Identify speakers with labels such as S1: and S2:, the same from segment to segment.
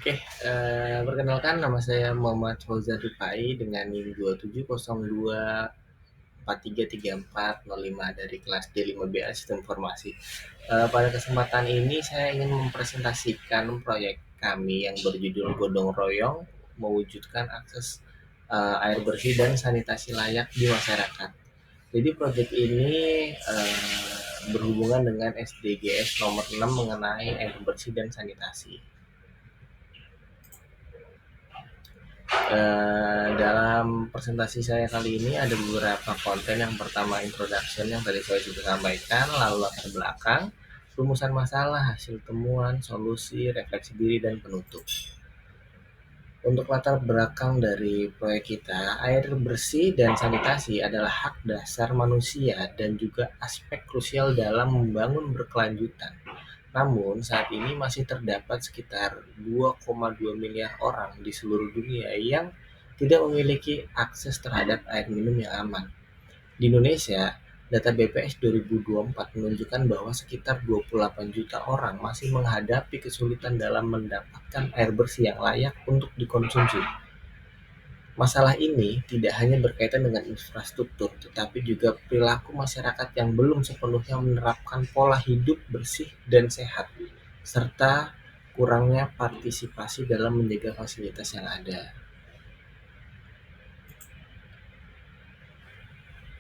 S1: Oke, perkenalkan nama saya Muhammad Fauzan Ripai dengan NIM 2702433405 dari kelas D5BA Sistem Informasi. Pada kesempatan ini saya ingin mempresentasikan proyek kami yang berjudul Gotong Royong mewujudkan akses air bersih dan sanitasi layak di masyarakat. Jadi proyek ini berhubungan dengan SDGs nomor 6 mengenai air bersih dan sanitasi. Dalam presentasi saya kali ini ada beberapa konten. Yang pertama introduction yang tadi saya sudah sampaikan, lalu latar belakang, rumusan masalah, hasil temuan, solusi, refleksi diri, dan penutup. Untuk latar belakang dari proyek kita, air bersih dan sanitasi adalah hak dasar manusia dan juga aspek krusial dalam membangun berkelanjutan. Namun, saat ini masih terdapat sekitar 2,2 miliar orang di seluruh dunia yang tidak memiliki akses terhadap air minum yang aman. Di Indonesia, data BPS 2024 menunjukkan bahwa sekitar 28 juta orang masih menghadapi kesulitan dalam mendapatkan air bersih yang layak untuk dikonsumsi. Masalah ini tidak hanya berkaitan dengan infrastruktur, tetapi juga perilaku masyarakat yang belum sepenuhnya menerapkan pola hidup bersih dan sehat, serta kurangnya partisipasi dalam menjaga fasilitas yang ada.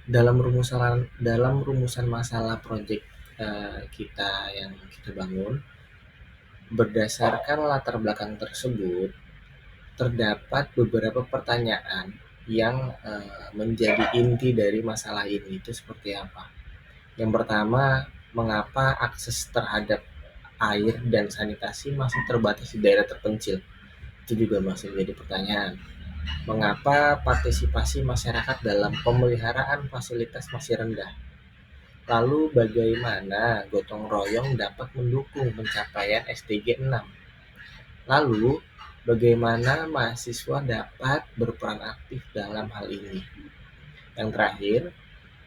S1: Dalam rumusan masalah proyek kita yang kita bangun, berdasarkan latar belakang tersebut, terdapat beberapa pertanyaan yang menjadi inti dari masalah ini. Itu seperti apa? Yang pertama, mengapa akses terhadap air dan sanitasi masih terbatas di daerah terpencil? Itu juga masih menjadi pertanyaan. Mengapa partisipasi masyarakat dalam pemeliharaan fasilitas masih rendah? Lalu bagaimana gotong royong dapat mendukung pencapaian SDG 6? Lalu bagaimana mahasiswa dapat berperan aktif dalam hal ini? Yang terakhir,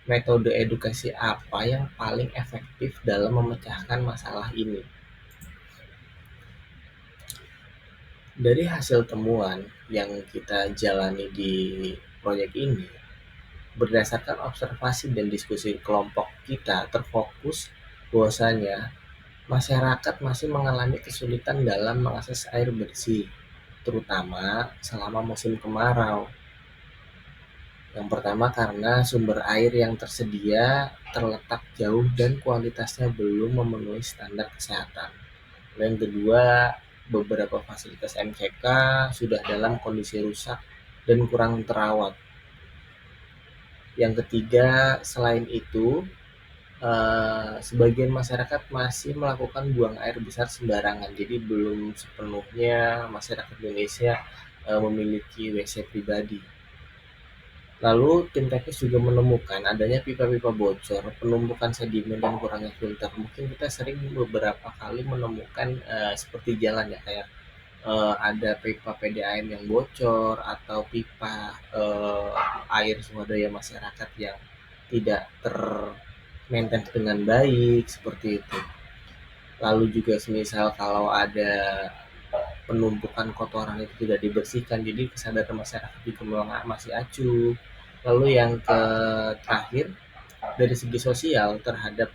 S1: metode edukasi apa yang paling efektif dalam memecahkan masalah ini? Dari hasil temuan yang kita jalani di proyek ini, berdasarkan observasi dan diskusi kelompok kita terfokus bahwasanya masyarakat masih mengalami kesulitan dalam mengakses air bersih, terutama selama musim kemarau. Yang pertama karena sumber air yang tersedia terletak jauh dan kualitasnya belum memenuhi standar kesehatan. Yang kedua, beberapa fasilitas MCK sudah dalam kondisi rusak dan kurang terawat. Yang ketiga, selain itu, sebagian masyarakat masih melakukan buang air besar sembarangan. Jadi belum sepenuhnya masyarakat Indonesia memiliki WC pribadi. Lalu tim teknis juga menemukan adanya pipa-pipa bocor, penumpukan sedimen, dan kurangnya filter. Mungkin kita sering beberapa kali menemukan seperti jalan ya, kayak ada pipa PDAM yang bocor atau pipa air swadaya masyarakat yang tidak ter-maintain dengan baik, seperti itu. Lalu juga semisal kalau ada penumpukan kotoran itu tidak dibersihkan, jadi kesadaran masyarakat juga masih acuh. Lalu yang terakhir, dari segi sosial terdapat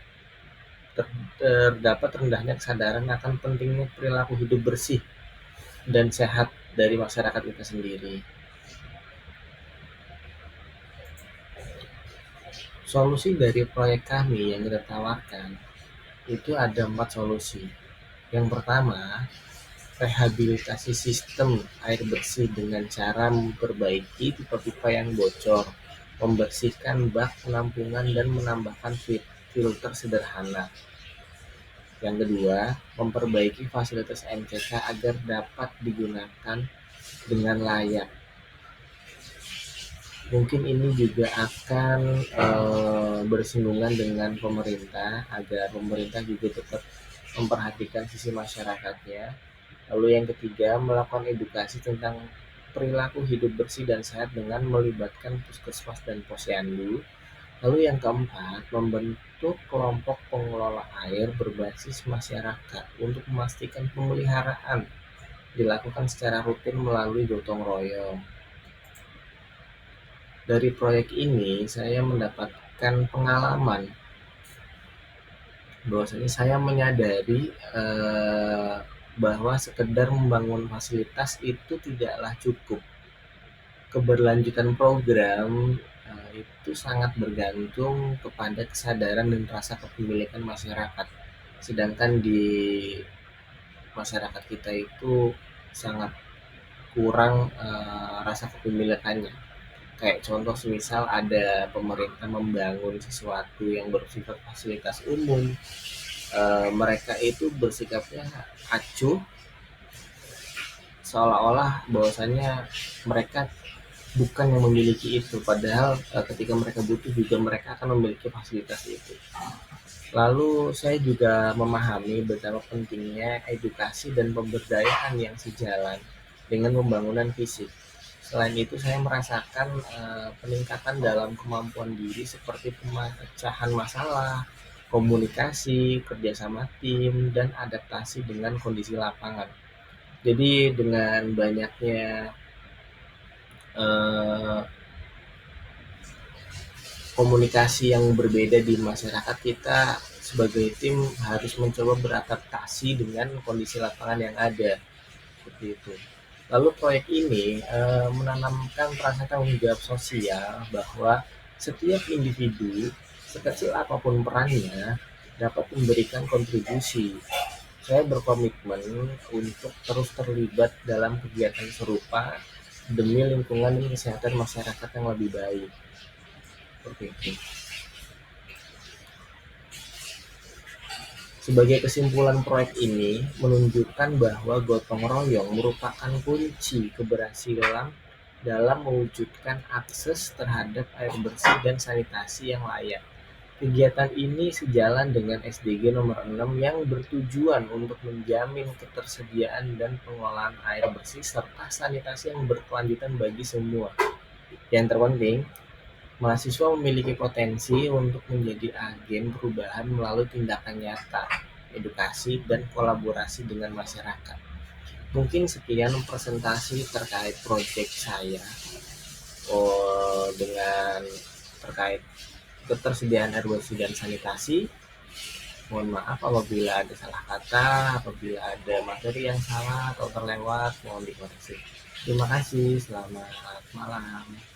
S1: rendahnya kesadaran akan pentingnya perilaku hidup bersih dan sehat dari masyarakat kita sendiri. Solusi dari proyek kami yang kita tawarkan itu ada 4 solusi. Yang pertama, rehabilitasi sistem air bersih dengan cara memperbaiki pipa-pipa yang bocor, membersihkan bak penampungan, dan menambahkan filter sederhana. Yang kedua, memperbaiki fasilitas MCK agar dapat digunakan dengan layak. Mungkin ini juga akan bersinggungan dengan pemerintah, agar pemerintah juga tetap memperhatikan sisi masyarakatnya. Lalu yang ketiga, melakukan edukasi tentang perilaku hidup bersih dan sehat dengan melibatkan puskesmas dan posyandu. Lalu yang keempat, membentuk kelompok pengelola air berbasis masyarakat untuk memastikan pemeliharaan dilakukan secara rutin melalui gotong royong. Dari proyek ini saya mendapatkan pengalaman bahwasanya saya menyadari bahwa sekedar membangun fasilitas itu tidaklah cukup. Keberlanjutan program itu sangat bergantung kepada kesadaran dan rasa kepemilikan masyarakat. Sedangkan di masyarakat kita itu sangat kurang rasa kepemilikannya. Kayak contoh semisal ada pemerintah membangun sesuatu yang bersifat fasilitas umum, mereka itu bersikapnya acuh, seolah-olah bahwasannya mereka bukan yang memiliki itu, padahal ketika mereka butuh juga mereka akan memiliki fasilitas itu. Lalu saya juga memahami betapa pentingnya edukasi dan pemberdayaan yang sejalan dengan pembangunan fisik. Selain itu saya merasakan peningkatan dalam kemampuan diri seperti pemecahan masalah, komunikasi, kerjasama tim, dan adaptasi dengan kondisi lapangan. Jadi dengan banyaknya eh, komunikasi yang berbeda di masyarakat, kita sebagai tim harus mencoba beradaptasi dengan kondisi lapangan yang ada, seperti itu. Lalu proyek ini menanamkan rasa tanggung jawab sosial bahwa setiap individu, sekecil apapun perannya, dapat memberikan kontribusi. Saya berkomitmen untuk terus terlibat dalam kegiatan serupa demi lingkungan dan kesehatan masyarakat yang lebih baik. Seperti itu. Sebagai kesimpulan, proyek ini menunjukkan bahwa gotong royong merupakan kunci keberhasilan dalam mewujudkan akses terhadap air bersih dan sanitasi yang layak. Kegiatan ini sejalan dengan SDG nomor 6 yang bertujuan untuk menjamin ketersediaan dan pengelolaan air bersih serta sanitasi yang berkelanjutan bagi semua. Yang terpenting, mahasiswa memiliki potensi untuk menjadi agen perubahan melalui tindakan nyata, edukasi, dan kolaborasi dengan masyarakat. Mungkin sekian presentasi terkait proyek saya dengan terkait ketersediaan air bersih dan sanitasi. Mohon maaf apabila ada salah kata, apabila ada materi yang salah atau terlewat, mohon dikoreksi. Terima kasih, selamat malam.